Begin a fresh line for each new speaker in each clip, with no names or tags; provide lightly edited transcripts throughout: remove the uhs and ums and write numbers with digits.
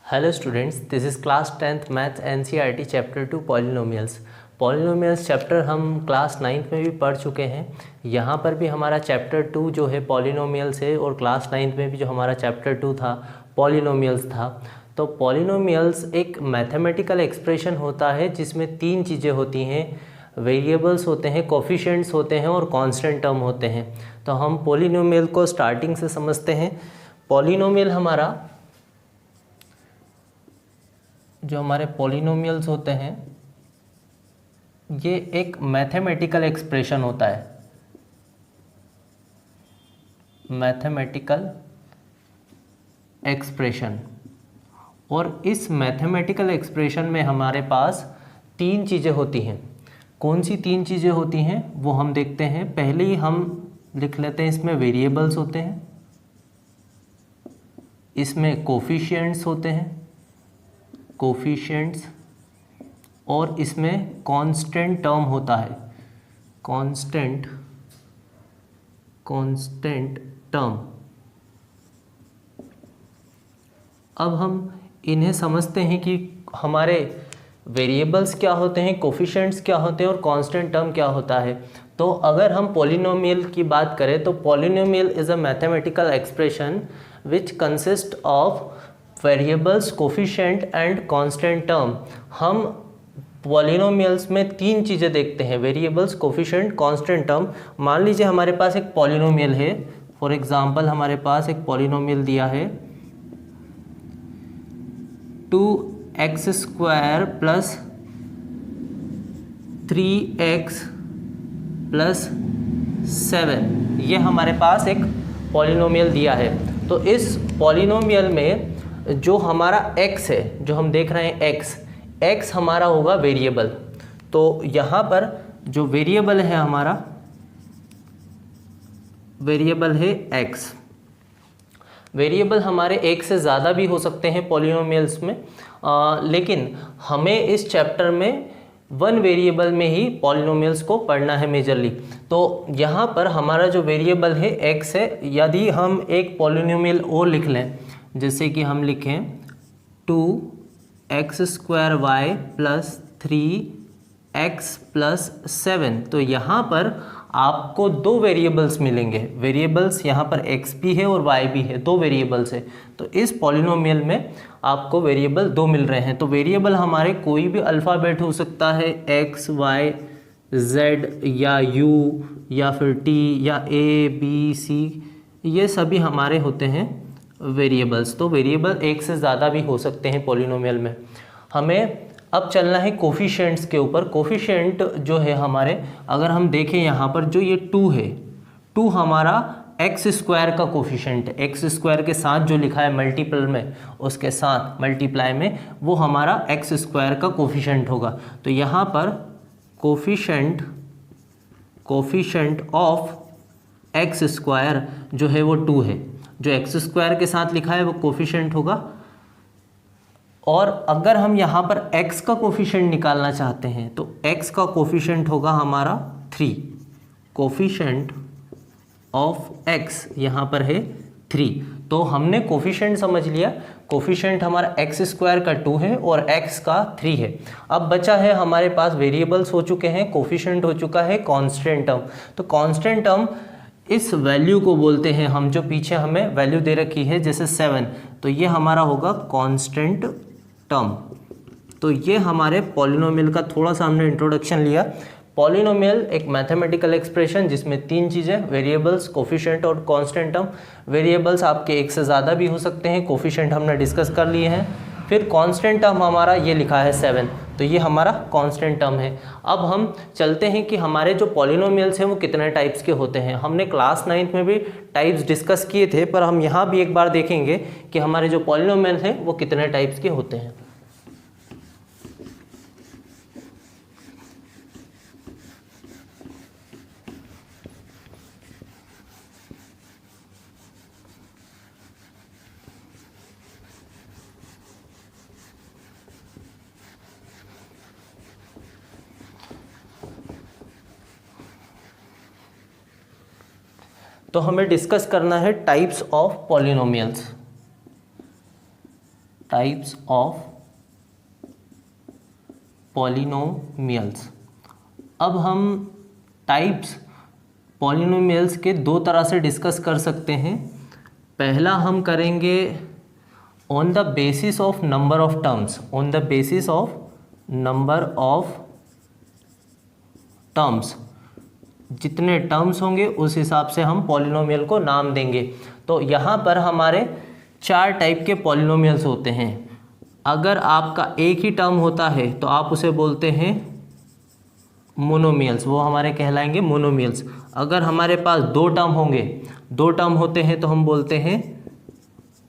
Hello students, this is class 10th Maths NCERT chapter 2 Polynomials। Polynomials chapter हम class 9th में भी पढ़ चुके हैं। यहाँ पर भी हमारा चैप्टर 2 जो है पॉलिनोमियल्स है और क्लास 9th में भी जो हमारा चैप्टर 2 था पॉलिनोमियल्स था। तो पॉलिनोमियल्स एक मैथमेटिकल एक्सप्रेशन होता है जिसमें तीन चीज़ें होती हैं, वेरिएबल्स होते हैं, कोफिशिएंट्स होते हैं और कांस्टेंट टर्म होते हैं। तो हम पॉलिनोमियल को स्टार्टिंग से समझते हैं। पॉलिनोमियल हमारा जो हमारे पॉलिनोमियल्स होते हैं ये एक मैथमेटिकल एक्सप्रेशन होता है, मैथमेटिकल एक्सप्रेशन। और इस मैथमेटिकल एक्सप्रेशन में हमारे पास तीन चीज़ें होती हैं। कौन सी तीन चीज़ें होती हैं वो हम देखते हैं। पहले ही हम लिख लेते हैं, इसमें वेरिएबल्स होते हैं, इसमें कोफिशिएंट्स होते हैं, कोफिशिएंट्स, और इसमें कांस्टेंट टर्म होता है, कांस्टेंट टर्म। अब हम इन्हें समझते हैं कि हमारे वेरिएबल्स क्या होते हैं, कोफिशिएंट्स क्या होते हैं और कांस्टेंट टर्म क्या होता है। तो अगर हम पॉलिनोमियल की बात करें तो polynomial is a mathematical expression which consist of variables, coefficient and constant term. हम पॉलिनोमियल्स में तीन चीज़ें देखते हैं, वेरिएबल्स, कोफिशिएंट, कांस्टेंट टर्म। मान लीजिए हमारे पास एक पॉलिनोमियल है, फॉर एग्जांपल हमारे पास एक पॉलिनोमियल दिया है 2x² प्लस 3x प्लस 7, ये हमारे पास एक पॉलिनोमियल दिया है। तो इस पॉलिनोमियल में जो हमारा x है, जो हम देख रहे हैं x हमारा होगा वेरिएबल। तो यहाँ पर जो वेरिएबल है हमारा, वेरिएबल है x। वेरिएबल हमारे एक से ज़्यादा भी हो सकते हैं पॉलिनोमियल्स में, लेकिन हमें इस चैप्टर में वन वेरिएबल में ही पॉलिनोमियल्स को पढ़ना है मेजरली। तो यहाँ पर हमारा जो वेरिएबल है x है। यदि हम एक पॉलिनोमियल और लिख लें, जैसे कि हम लिखें 2x² प्लस 3x प्लस 7, तो यहाँ पर आपको दो वेरिएबल्स मिलेंगे। वेरिएबल्स यहाँ पर x भी है और y भी है, दो वेरिएबल्स है। तो इस पॉलिनोमियल में आपको वेरिएबल दो मिल रहे हैं। तो वेरिएबल हमारे कोई भी अल्फ़ाबेट हो सकता है, x, y, z या u या फिर t या a, b, c, ये सभी हमारे होते हैं वेरिएबल्स। तो वेरिएबल एक से ज़्यादा भी हो सकते हैं पॉलिनोमियल में। हमें अब चलना है कोफिशिएंट्स के ऊपर। कोफिशिएंट जो है हमारे, अगर हम देखें यहाँ पर जो ये 2 है, 2 हमारा x² का कोफिशिएंट है। x² के साथ जो लिखा है मल्टीपल में, उसके साथ मल्टीप्लाई में, वो हमारा x² का कोफिशिएंट होगा। तो यहाँ पर कोफिशिएंट ऑफ x² जो है वो 2 है। जो x² के साथ लिखा है वो कोफिशिएंट होगा। और अगर हम यहाँ पर x का कोफिशिएंट निकालना चाहते हैं तो x का कोफिशिएंट होगा हमारा 3। कोफिशिएंट ऑफ x यहाँ पर है 3। तो हमने कोफिशिएंट समझ लिया। कोफिशिएंट हमारा x² का 2 है और x का 3 है। अब बचा है हमारे पास वेरिएबल्स हो चुके हैं, कोफिशिएंट हो चुका है, कांस्टेंट टर्म। तो कांस्टेंट टर्म इस वैल्यू को बोलते हैं हम, जो पीछे हमें वैल्यू दे रखी है जैसे 7, तो ये हमारा होगा कांस्टेंट टर्म। तो ये हमारे पॉलिनोमियल का थोड़ा सा हमने इंट्रोडक्शन लिया। पॉलिनोमियल एक मैथमेटिकल एक्सप्रेशन जिसमें तीन चीज़ें, वेरिएबल्स, कोफिशिएंट और कांस्टेंट टर्म। वेरिएबल्स आपके एक से ज़्यादा भी हो सकते हैं, कोफिशिएंट हमने डिस्कस कर लिए हैं। फिर कांस्टेंट टर्म हमारा ये लिखा है 7, तो ये हमारा कांस्टेंट टर्म है। अब हम चलते हैं कि हमारे जो पॉलिनोमियल्स हैं वो कितने टाइप्स के होते हैं। हमने क्लास 9th में भी टाइप्स डिस्कस किए थे, पर हम यहाँ भी एक बार देखेंगे कि हमारे जो पॉलिनोमियल हैं वो कितने टाइप्स के होते हैं। तो हमें डिस्कस करना है types of polynomials. Types of polynomials. अब हम टाइप्स पॉलिनोमियल्स के दो तरह से डिस्कस कर सकते हैं। पहला हम करेंगे on the basis of number of terms, on the basis of number of terms, जितने टर्म्स होंगे उस हिसाब से हम पॉलिनोमियल को नाम देंगे। तो यहाँ पर हमारे 4 टाइप के पॉलिनोमियल्स होते हैं। अगर आपका एक ही टर्म होता है तो आप उसे बोलते हैं मोनोमियल्स, वो हमारे कहलाएंगे मोनोमियल्स। अगर हमारे पास 2 टर्म होंगे, 2 टर्म होते हैं तो हम बोलते हैं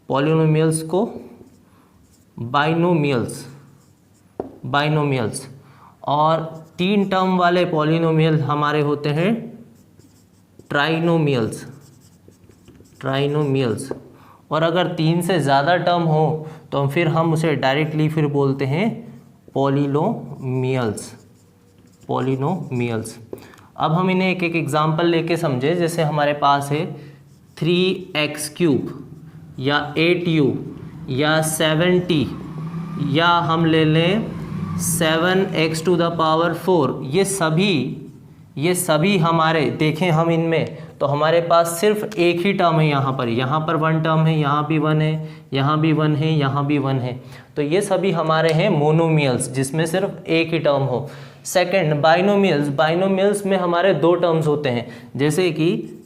पॉलिनोमियल्स को बाइनोमियल्स, बाइनोमियल्स। और 3 टर्म वाले पॉलिनोमियल हमारे होते हैं ट्राइनोमियल्स, ट्राइनोमियल्स। और अगर 3 से ज़्यादा टर्म हो तो फिर हम उसे डायरेक्टली फिर बोलते हैं पॉलिनोमियल्स, पॉलिनोमियल्स। अब हम इन्हें एक एक एग्जांपल लेके समझे। जैसे हमारे पास है 3x³ या 8u या 7t, या हम ले लें 7x⁴। ये सभी हमारे देखें हम इनमें तो हमारे पास सिर्फ एक ही टर्म है। यहाँ पर 1 टर्म है, यहाँ भी 1 है, यहाँ भी 1 है, यहाँ भी 1 है। तो ये सभी हमारे हैं मोनोमियल्स, जिसमें सिर्फ एक ही टर्म हो। सेकंड बाइनोमियल्स, बाइनोमियल्स में हमारे 2 टर्म्स होते हैं। जैसे कि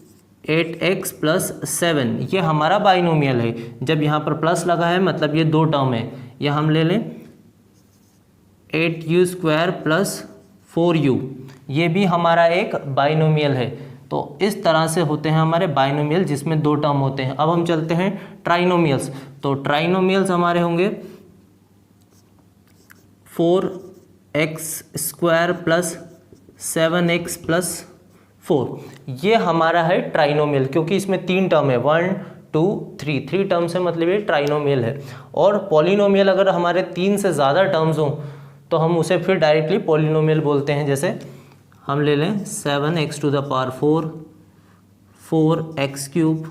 8x + 7, ये हमारा बाइनोमियल है। जब यहाँ पर प्लस लगा है मतलब ये 2 टर्म है। या हम ले लें 8u² + 4u, ये भी हमारा एक बाइनोमियल है। तो इस तरह से होते हैं हमारे बाइनोमियल, जिसमें 2 टर्म होते हैं। अब हम चलते हैं ट्राइनोमियल्स। तो ट्राइनोमियल्स हमारे होंगे 4x² + 7x + 4, ये हमारा है ट्राइनोमियल, क्योंकि इसमें 3 टर्म है, 1 2 3 टर्म से मतलब ये ट्राइनोमियल है। और पॉलिनोमियल अगर हमारे 3 से ज़्यादा टर्म्स हों तो हम उसे फिर डायरेक्टली पॉलिनोमियल बोलते हैं। जैसे हम ले लें 7x⁴, 4x³,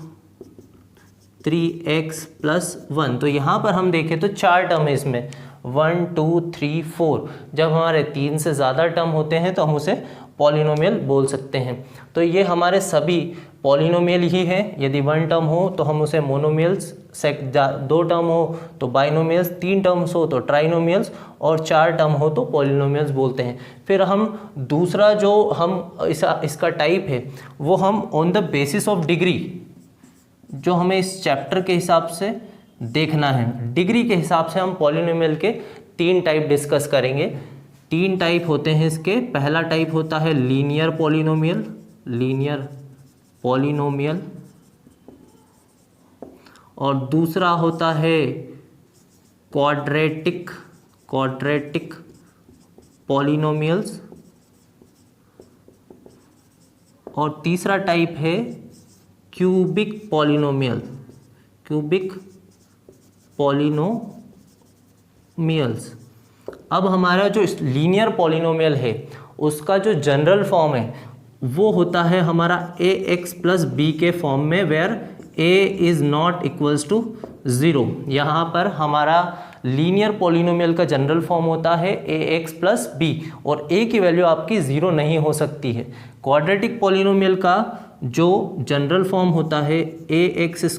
3x + 1। तो यहाँ पर हम देखें तो 4 टर्म है इसमें, 1 2 3 4। जब हमारे 3 से ज़्यादा टर्म होते हैं तो हम उसे पॉलिनोमियल बोल सकते हैं। तो ये हमारे सभी पॉलिनोमियल ही है। यदि 1 टर्म हो तो हम उसे मोनोमियल्स, 2 टर्म हो तो बाइनोमियल्स, 3 टर्म्स हो तो ट्राइनोमियल्स, और 4 टर्म हो तो पॉलिनोमियल्स बोलते हैं। फिर हम दूसरा जो हम इसका टाइप है वो हम on the basis of degree, जो हमें इस चैप्टर के हिसाब से देखना है, डिग्री के हिसाब से हम पॉलिनोमियल के 3 टाइप डिस्कस करेंगे। 3 टाइप होते हैं इसके। पहला टाइप होता है लीनियर पॉलिनोमियल, लीनियर पॉलिनोमियल। और दूसरा होता है क्वाड्रेटिक, क्वाड्रेटिक पॉलिनोमियल्स। और तीसरा टाइप है क्यूबिक पॉलिनोमियल, क्यूबिक पॉलिनोमियल्स। अब हमारा जो लीनियर पॉलिनोमियल है उसका जो जनरल फॉर्म है वो होता है हमारा ax + b के फॉर्म में, where a is not equals to 0। यहाँ पर हमारा लीनियर पॉलिनोमियल का जनरल फॉर्म होता है ax + b, और a की वैल्यू आपकी 0 नहीं हो सकती है। क्वाड्रेटिक पॉलिनोमियल का जो जनरल फॉर्म होता है ax² +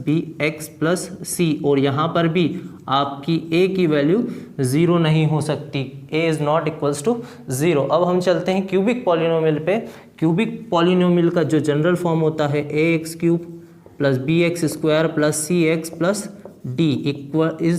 bx + c, और यहाँ पर भी आपकी a की वैल्यू 0 नहीं हो सकती, a is not equals to 0। अब हम चलते हैं क्यूबिक पॉलिनोमियल पे। क्यूबिक पॉलिनोमियल का जो जनरल फॉर्म होता है ax³ + bx² + cx + d equal,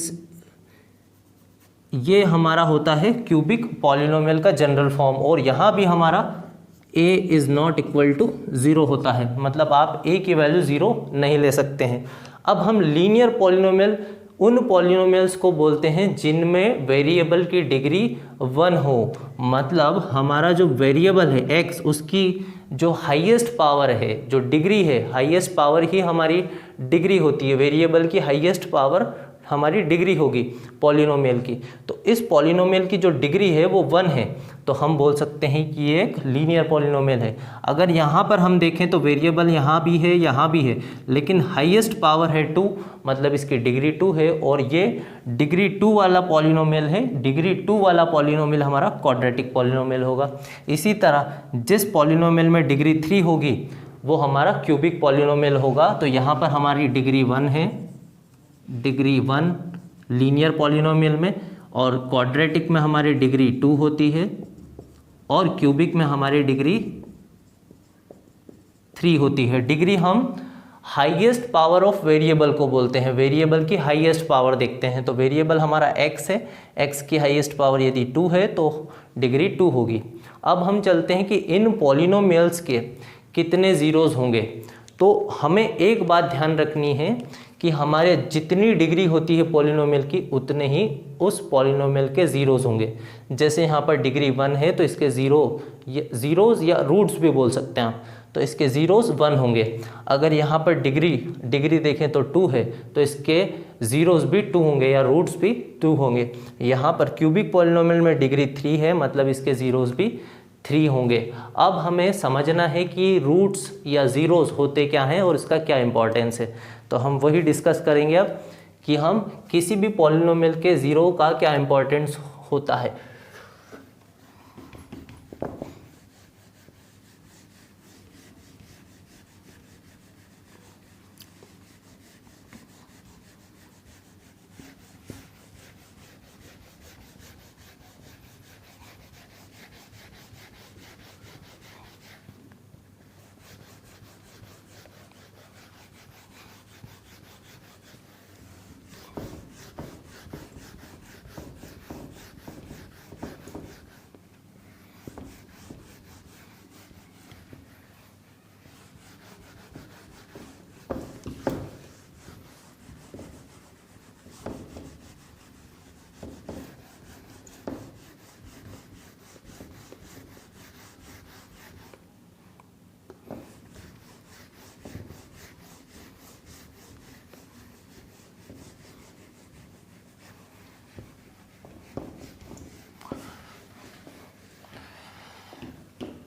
ये हमारा होता है क्यूबिक पॉलिनोमियल का जनरल फॉर्म। और यहाँ भी हमारा a is not equal to 0 होता है, मतलब आप a की वैल्यू 0 नहीं ले सकते हैं। अब हम लीनियर पॉलिनोमियल उन पॉलिनोमियल्स को बोलते हैं जिनमें वेरिएबल की डिग्री 1 हो, मतलब हमारा जो वेरिएबल है x, उसकी जो हाईएस्ट पावर है, जो डिग्री है, हाईएस्ट पावर ही हमारी डिग्री होती है। वेरिएबल की हाईएस्ट पावर हमारी डिग्री होगी पॉलिनोमियल की। तो इस पॉलिनोमियल की जो डिग्री है वो 1 है, तो हम बोल सकते हैं कि ये एक लीनियर पॉलिनोमियल है। अगर यहाँ पर हम देखें तो वेरिएबल यहाँ भी है, यहाँ भी है, लेकिन हाईएस्ट पावर है 2, मतलब इसकी डिग्री 2 है, और ये डिग्री 2 वाला पॉलिनोमियल है। डिग्री 2 वाला पॉलिनोमियल हमारा क्वाड्रेटिक पॉलिनोमियल होगा। इसी तरह जिस पॉलिनोमियल में डिग्री 3 होगी वो हमारा क्यूबिक पॉलिनोमियल होगा। तो यहाँ पर हमारी डिग्री 1 है, डिग्री 1 लीनियर पॉलिनोमियल में, और क्वाड्रेटिक में हमारी डिग्री 2 होती है, और क्यूबिक में हमारी डिग्री 3 होती है। डिग्री हम हाईएस्ट पावर ऑफ वेरिएबल को बोलते हैं, वेरिएबल की हाईएस्ट पावर देखते हैं। तो वेरिएबल हमारा x है, x की हाईएस्ट पावर यदि 2 है तो डिग्री 2 होगी। अब हम चलते हैं कि इन पॉलिनोमियल्स के कितने ज़ीरोज़ होंगे। तो हमें एक बात ध्यान रखनी है कि हमारे जितनी डिग्री होती है पॉलिनोमियल की, उतने ही उस पॉलिनोमियल के ज़ीरोज़ होंगे। जैसे यहाँ पर डिग्री 1 है तो इसके ज़ीरोज़ या रूट्स भी बोल सकते हैं आप, तो इसके ज़ीरोज़ 1 होंगे। अगर यहाँ पर डिग्री देखें तो 2 है, तो इसके ज़ीरोज़ भी 2 होंगे या रूट्स भी 2 होंगे। यहाँ पर क्यूबिक पॉलिनोमियल में डिग्री 3 है, मतलब इसके ज़ीरोज़ भी 3 होंगे। अब हमें समझना है कि रूट्स या ज़ीरोज़ होते क्या हैं और इसका क्या इंपॉर्टेंस है। तो हम वही डिस्कस करेंगे अब कि हम किसी भी पॉलिनोमियल के ज़ीरो का क्या इंपॉर्टेंस होता है।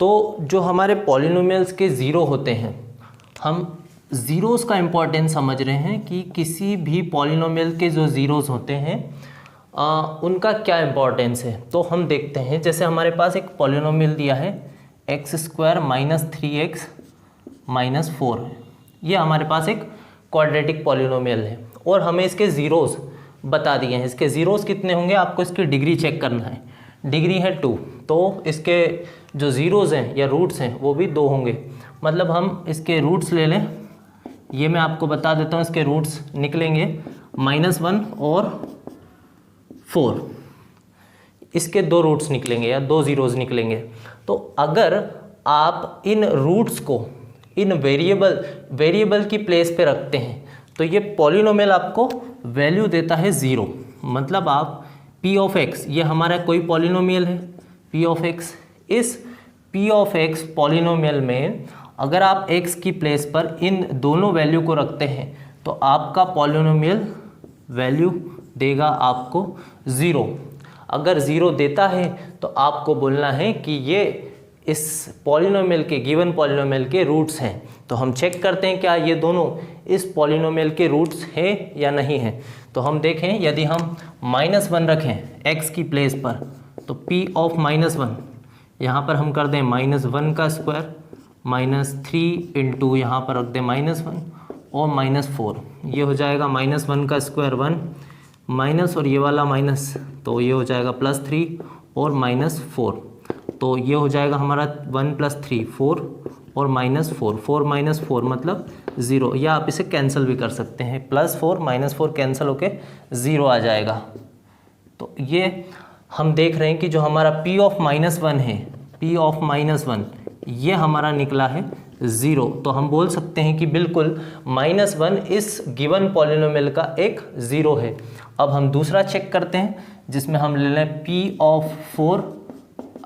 तो जो हमारे पॉलिनोमियल्स के ज़ीरो होते हैं, हम ज़ीरोज़ का इम्पोर्टेंस समझ रहे हैं कि किसी भी पॉलिनोमियल के जो ज़ीरोज़ होते हैं उनका क्या इम्पोर्टेंस है। तो हम देखते हैं, जैसे हमारे पास एक पॉलिनोमियल दिया है x² - 3x - 4, ये हमारे पास एक क्वाड्रेटिक पॉलिनोमियल है और हमें इसके ज़ीरोज़ बता दिए हैं। इसके ज़ीरोज़ कितने होंगे, आपको इसकी डिग्री चेक करना है। डिग्री है 2, तो इसके जो ज़ीरोज़ हैं या रूट्स हैं वो भी 2 होंगे। मतलब हम इसके रूट्स ले लें, ये मैं आपको बता देता हूँ, इसके रूट्स निकलेंगे -1 और 4, इसके 2 रूट्स निकलेंगे या 2 ज़ीरोज़ निकलेंगे। तो अगर आप इन रूट्स को इन वेरिएबल की प्लेस पे रखते हैं तो ये पॉलिनोमियल आपको वैल्यू देता है 0। मतलब आप p ऑफ x, ये हमारा कोई पॉलिनोमियल है p ऑफ x, इस p ऑफ x पॉलिनोमियल में अगर आप x की प्लेस पर इन दोनों वैल्यू को रखते हैं तो आपका पॉलिनोमियल वैल्यू देगा आपको 0। अगर 0 देता है तो आपको बोलना है कि ये इस पॉलिनोमियल के गिवन पॉलिनोमियल के रूट्स हैं। तो हम चेक करते हैं क्या ये दोनों इस पॉलिनोमियल के रूट्स हैं या नहीं हैं। तो हम देखें, यदि हम -1 रखें x की प्लेस पर तो p ऑफ -1 यहाँ पर हम कर दें -1 का स्क्वायर -3 इंटू यहाँ पर रख दें -1 और -4, ये हो जाएगा -1 का स्क्वायर 1 माइनस और ये वाला माइनस, तो ये हो जाएगा +3 और -4, तो ये हो जाएगा हमारा 1 + 3 4 और -4, 4 - 4 मतलब 0, या आप इसे कैंसिल भी कर सकते हैं, +4 -4 कैंसिल होके 0 आ जाएगा। तो ये हम देख रहे हैं कि जो हमारा p ऑफ -1 है, p ऑफ -1 ये हमारा निकला है 0। तो हम बोल सकते हैं कि बिल्कुल -1 इस गिवन पॉलिनोमियल का एक 0 है। अब हम दूसरा चेक करते हैं जिसमें हम ले लें p ऑफ 4।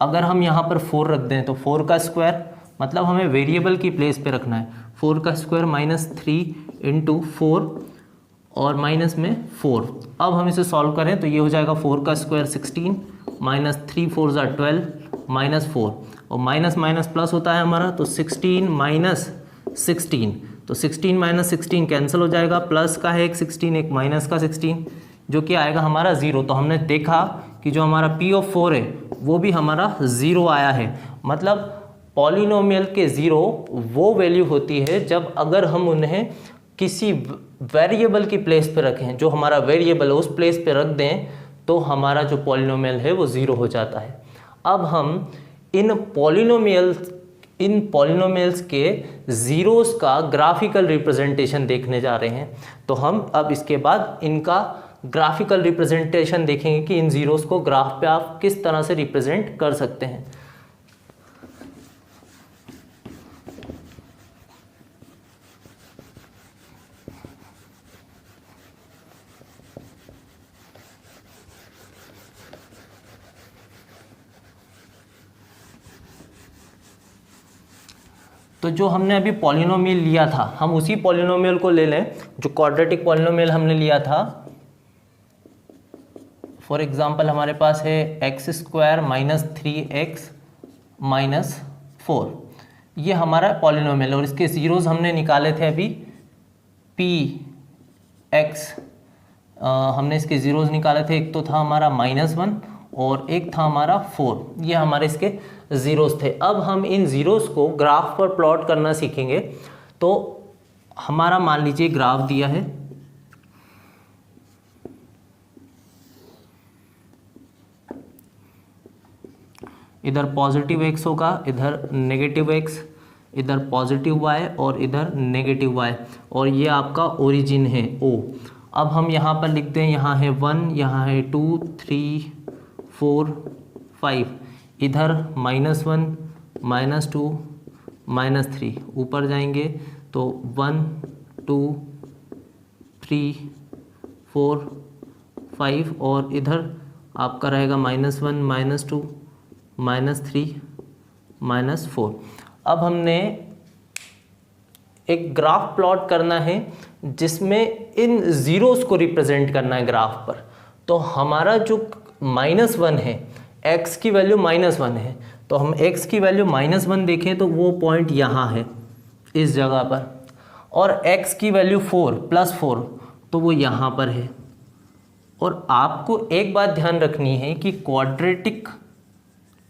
अगर हम यहाँ पर 4 रख दें तो 4 का स्क्वायर, मतलब हमें वेरिएबल की प्लेस पे रखना है, 4 का स्क्वायर -3 इंटू 4 और माइनस में 4। अब हम इसे सॉल्व करें तो ये हो जाएगा 4 का स्क्वायर 16 माइनस 3 4 ज़ा 12 माइनस 4 और माइनस माइनस प्लस होता है हमारा, तो 16 माइनस 16, तो 16 माइनस 16 कैंसिल हो जाएगा, प्लस का है एक 16 एक माइनस का 16 जो कि आएगा हमारा 0। तो हमने देखा कि जो हमारा P ऑफ 4 है वो भी हमारा 0 आया है। मतलब पॉलिनोमियल के 0 वो वैल्यू होती है जब अगर हम उन्हें किसी वेरिएबल की प्लेस पे रखें, जो हमारा वेरिएबल है उस प्लेस पे रख दें तो हमारा जो पॉलिनोमियल है वो 0 हो जाता है। अब हम इन पॉलिनोमियल्स के ज़ीरोस का ग्राफिकल रिप्रेजेंटेशन देखने जा रहे हैं। तो हम अब इसके बाद इनका ग्राफिकल रिप्रेजेंटेशन देखेंगे कि इन ज़ीरोस को ग्राफ पे आप किस तरह से रिप्रेजेंट कर सकते हैं। तो जो हमने अभी पॉलिनोमियल लिया था, हम उसी पॉलिनोमियल को ले लें जो क्वाड्रेटिक पॉलिनोमियल हमने लिया था। फॉर एग्जांपल हमारे पास है x square minus 3x minus 4, ये हमारा पॉलिनोमियल है और इसके ज़ीरोज़ हमने निकाले थे अभी px, हमने इसके ज़ीरोज़ निकाले थे, एक तो था हमारा -1 और एक था हमारा 4, ये हमारे इसके ज़ीरोज़ थे। अब हम इन ज़ीरोज़ को ग्राफ पर प्लॉट करना सीखेंगे। तो हमारा मान लीजिए ग्राफ दिया है, इधर पॉजिटिव x होगा, इधर नेगेटिव x, इधर पॉजिटिव y और इधर नेगेटिव y, और ये आपका ओरिजिन है O। अब हम यहाँ पर लिखते हैं, यहाँ है 1, यहाँ है 2 3 4 5, इधर -1 -2 -3, ऊपर जाएंगे तो 1 2 3 4 5 और इधर आपका रहेगा -1 -2 -3 -4। अब हमने एक ग्राफ प्लॉट करना है जिसमें इन ज़ीरोज़ को रिप्रेजेंट करना है ग्राफ पर। तो हमारा जो -1 है, x की वैल्यू -1 है, तो हम x की वैल्यू -1 देखें तो वो पॉइंट यहाँ है इस जगह पर, और x की वैल्यू 4 +4 तो वो यहाँ पर है। और आपको एक बात ध्यान रखनी है कि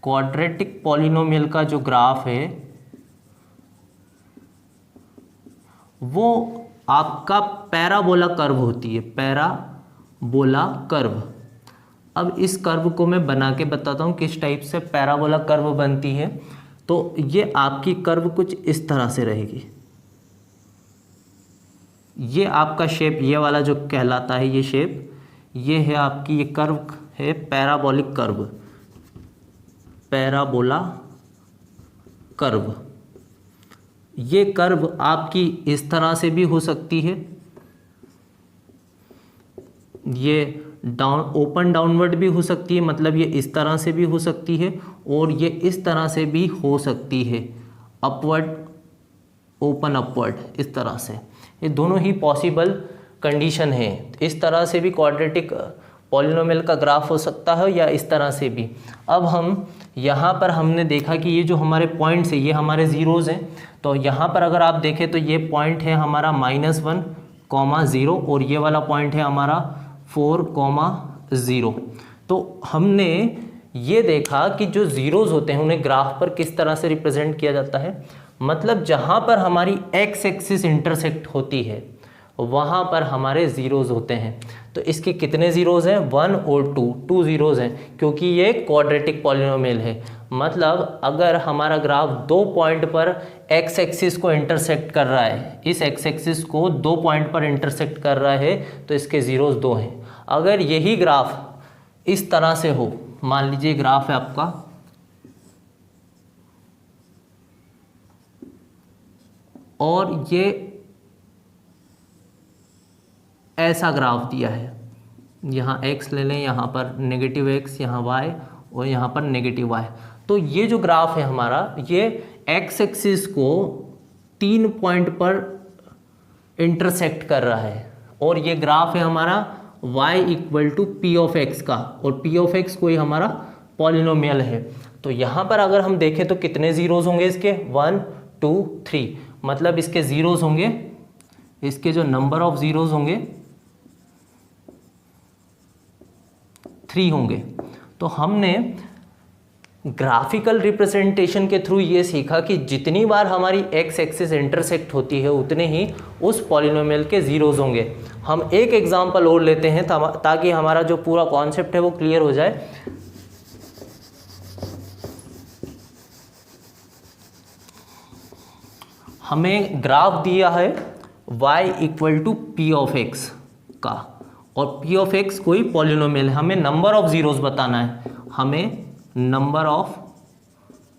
क्वाड्रेटिक पॉलिनोमियल का जो ग्राफ है वो आपका पैराबोला कर्व होती है, पैराबोला कर्व। अब इस कर्व को मैं बना के बताता हूँ किस टाइप से पैराबोला कर्व बनती है। तो ये आपकी कर्व कुछ इस तरह से रहेगी, ये आपका शेप, ये वाला जो कहलाता है ये शेप, ये है आपकी, ये कर्व है पैराबोलिक कर्व, पैराबोला कर्व। ये कर्व आपकी इस तरह से भी हो सकती है, ये ओपन डाउनवर्ड भी हो सकती है, मतलब ये इस तरह से भी हो सकती है और ये इस तरह से भी हो सकती है, अपवर्ड ओपन अपवर्ड, इस तरह से। ये दोनों ही पॉसिबल कंडीशन है। इस तरह से भी क्वाड्रेटिक पॉलिनोमियल का ग्राफ हो सकता है या इस तरह से भी। अब हम यहाँ पर हमने देखा कि ये जो हमारे पॉइंट्स है ये हमारे ज़ीरोज़ हैं। तो यहाँ पर अगर आप देखें तो ये पॉइंट है हमारा -1, 0 और ये वाला पॉइंट है हमारा 4, 0। तो हमने ये देखा कि जो ज़ीरोज़ होते हैं उन्हें ग्राफ पर किस तरह से रिप्रेजेंट किया जाता है। मतलब जहाँ पर हमारी एक्स एक्सिस इंटरसेक्ट होती है वहाँ पर हमारे ज़ीरोज़ होते हैं। तो इसके कितने ज़ीरोज़ हैं? 1 और 2 ज़ीरोज़ हैं, क्योंकि ये क्वाड्रेटिक पॉलिनोमियल है। मतलब अगर हमारा ग्राफ 2 पॉइंट पर एक्स एक्सिस को इंटरसेक्ट कर रहा है, इस एक्स एक्सिस को 2 पॉइंट पर इंटरसेक्ट कर रहा है, तो इसके ज़ीरोज़ 2 हैं। अगर यही ग्राफ इस तरह से हो, मान लीजिए ग्राफ है आपका और ये ऐसा ग्राफ दिया है, यहाँ x ले लें, यहाँ पर -x, यहाँ y और यहाँ पर -y। तो ये जो ग्राफ है हमारा, ये x एक्सिस को 3 पॉइंट पर इंटरसेक्ट कर रहा है। और ये ग्राफ है हमारा y equal to p of x का, और पी ऑफ एक्स कोई हमारा पॉलिनोमियल है। तो यहाँ पर अगर हम देखें तो कितने ज़ीरोज़ होंगे इसके, 1 2 3, मतलब इसके ज़ीरोज़ होंगे, इसके जो नंबर ऑफ ज़ीरोज़ होंगे 3 होंगे। तो हमने ग्राफिकल रिप्रेजेंटेशन के थ्रू ये सीखा कि जितनी बार हमारी एक्स एक्सिस इंटरसेक्ट होती है उतने ही उस पॉलिनोमियल के ज़ीरोज़ होंगे। हम एक एग्जांपल और लेते हैं ताकि हमारा जो पूरा कॉन्सेप्ट है वो क्लियर हो जाए। हमें ग्राफ दिया है y equal to p of x का, और पी ऑफ एक्स कोई पॉलिनोमियल है। हमें नंबर ऑफ ज़ीरोज़ बताना है, हमें नंबर ऑफ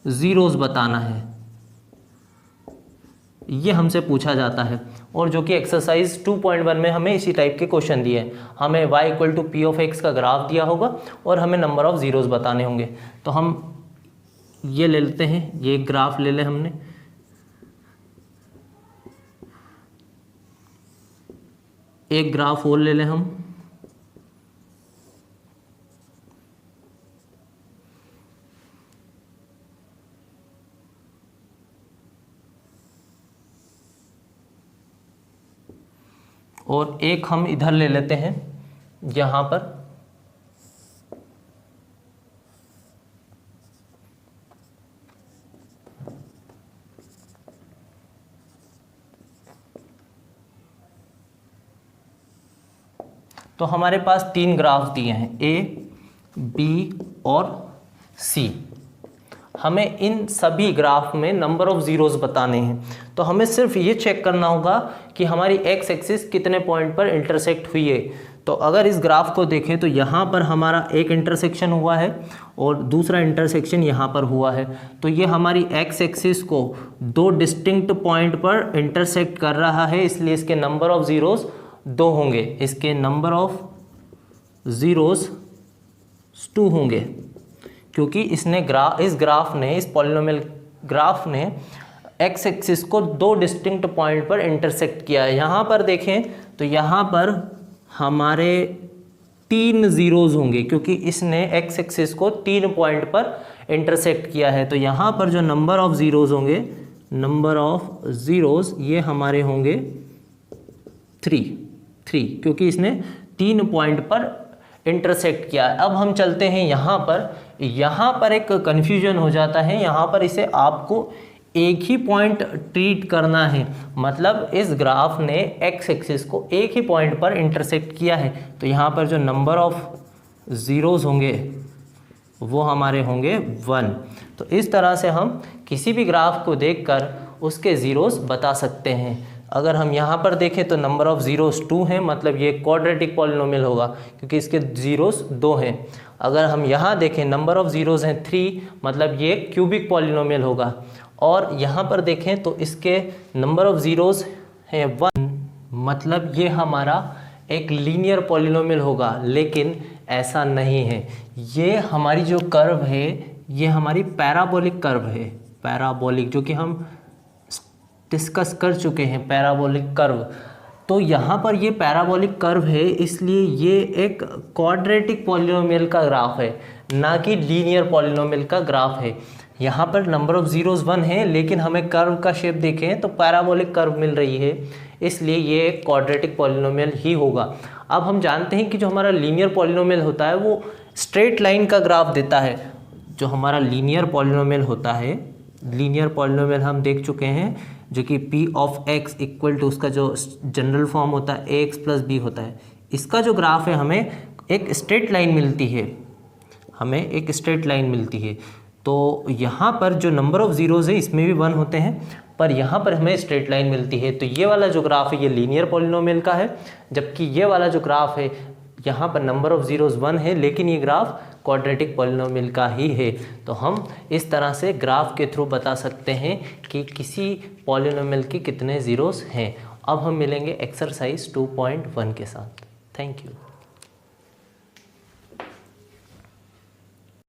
ज़ीरोज़ बताना है, ये हमसे पूछा जाता है। और जो कि एक्सरसाइज 2.1 में हमें इसी टाइप के क्वेश्चन दिए हैं। हमें y equal to p of x का ग्राफ दिया होगा और हमें नंबर ऑफ ज़ीरोज़ बताने होंगे। तो हम ये ले लेते हैं, ये ग्राफ ले लें हमने, एक ग्राफ और ले लें हम, और एक हम इधर ले लेते हैं यहाँ पर। तो हमारे पास 3 ग्राफ दिए हैं, ए, बी और सी। हमें इन सभी ग्राफ में नंबर ऑफ ज़ीरोज़ बताने हैं। तो हमें सिर्फ ये चेक करना होगा कि हमारी एक्स एक्सिस कितने पॉइंट पर इंटरसेक्ट हुई है। तो अगर इस ग्राफ को देखें तो यहाँ पर हमारा एक इंटरसेक्शन हुआ है और दूसरा इंटरसेक्शन यहाँ पर हुआ है। तो ये हमारी एक्स एक्सिस को 2 डिस्टिंक्ट पॉइंट पर इंटरसेक्ट कर रहा है, इसलिए इसके नंबर ऑफ ज़ीरोज़ 2 होंगे, इसके नंबर ऑफ ज़ीरोज़ 2 होंगे, क्योंकि इसने इस ग्राफ ने, इस पॉलिनोमियल ग्राफ ने एक्स एक्सिस को 2 डिस्टिंक्ट पॉइंट पर इंटरसेक्ट किया है। यहाँ पर देखें तो यहाँ पर हमारे 3 ज़ीरोज़ होंगे, क्योंकि इसने एक्स एक्सिस को 3 पॉइंट पर इंटरसेक्ट किया है। तो यहाँ पर जो नंबर ऑफ ज़ीरोज़ होंगे, नंबर ऑफ ज़ीरोज़ ये हमारे होंगे 3, क्योंकि इसने 3 पॉइंट पर इंटरसेक्ट किया। अब हम चलते हैं यहाँ पर एक कन्फ्यूजन हो जाता है। यहाँ पर इसे आपको एक ही पॉइंट ट्रीट करना है, मतलब इस ग्राफ ने एक्स एक्सिस को एक ही पॉइंट पर इंटरसेक्ट किया है। तो यहाँ पर जो नंबर ऑफ ज़ीरोज़ होंगे वो हमारे होंगे 1। तो इस तरह से हम किसी भी ग्राफ को देखकर उसके ज़ीरोज़ बता सकते हैं। अगर हम यहाँ पर देखें तो नंबर ऑफ़ ज़ीरोज़ 2 हैं, मतलब ये क्वाड्रेटिक पॉलिनोमियल होगा क्योंकि इसके ज़ीरोज़ 2 हैं। अगर हम यहाँ देखें नंबर ऑफ़ ज़ीरोज़ हैं 3, मतलब ये क्यूबिक पॉलिनोमियल होगा। और यहाँ पर देखें तो इसके नंबर ऑफ़ ज़ीरोज़ हैं 1, मतलब ये हमारा एक लीनियर पॉलिनोमियल होगा। लेकिन ऐसा नहीं है, ये हमारी जो कर्व है ये हमारी पैराबोलिक कर्व है, पैराबोलिक, जो कि हम डिस्कस कर चुके हैं पैराबोलिक कर्व। तो यहाँ पर ये पैराबोलिक कर्व है, इसलिए ये एक क्वाड्रेटिक पॉलिनोमियल का ग्राफ है, ना कि लीनियर पॉलिनोमियल का ग्राफ है। यहाँ पर नंबर ऑफ़ ज़ीरोज़ 1 है, लेकिन हमें कर्व का शेप देखें तो पैराबोलिक कर्व मिल रही है, इसलिए ये एक क्वाड्रेटिक पॉलिनोमियल ही होगा। अब हम जानते हैं कि जो हमारा लीनियर पॉलिनोमियल होता है वो स्ट्रेट लाइन का ग्राफ देता है। जो हमारा लीनियर पॉलिनोमियल होता है, लीनियर पॉलिनोमियल हम देख चुके हैं, जो कि p of x equal to उसका जो जनरल फॉर्म होता है ax प्लस b होता है। इसका जो ग्राफ है हमें एक स्ट्रेट लाइन मिलती है, हमें एक स्ट्रेट लाइन मिलती है। तो यहाँ पर जो नंबर ऑफ़ ज़ीरोज़ है इसमें भी 1 होते हैं, पर यहाँ पर हमें स्ट्रेट लाइन मिलती है। तो ये वाला जो ग्राफ है ये लीनियर पॉलिनोमियल का है, जबकि ये वाला जो ग्राफ है यहाँ पर नंबर ऑफ़ ज़ीरोज़ 1 है, लेकिन ये ग्राफ क्वाड्रेटिक पॉलिनोमियल का ही है। तो हम इस तरह से ग्राफ के थ्रू बता सकते हैं कि किसी पॉलिनोमियल के कितने ज़ीरोज़ हैं। अब हम मिलेंगे एक्सरसाइज 2.1 के साथ। Thank you.